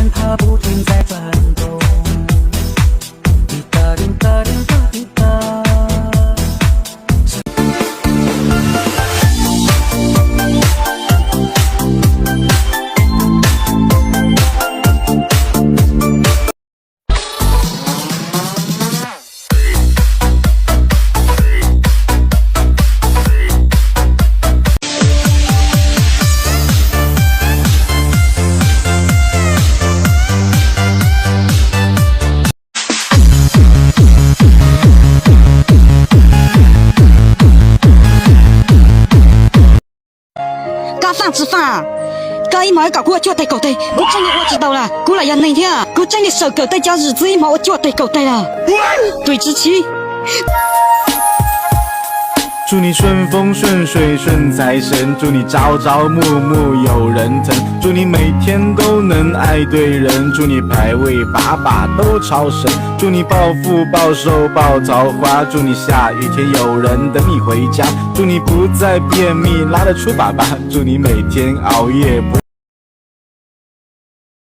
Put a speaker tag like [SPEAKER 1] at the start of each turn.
[SPEAKER 1] 天它不停在转动。滴答滴答滴答滴答。
[SPEAKER 2] 家饭吃饭啊！家一毛要搞过就要带狗带，我真的我知道了。过来呀那天啊，我真的手狗带加日子一毛我就要带狗带了。对之期。
[SPEAKER 3] 祝你顺风顺水顺财神，祝你朝朝暮暮有人疼，祝你每天都能爱对人，祝你排位把把都超神，祝你暴富暴瘦暴桃花，祝你下雨天有人等你回家，祝你不再便秘拉得出粑粑，祝你每天熬夜不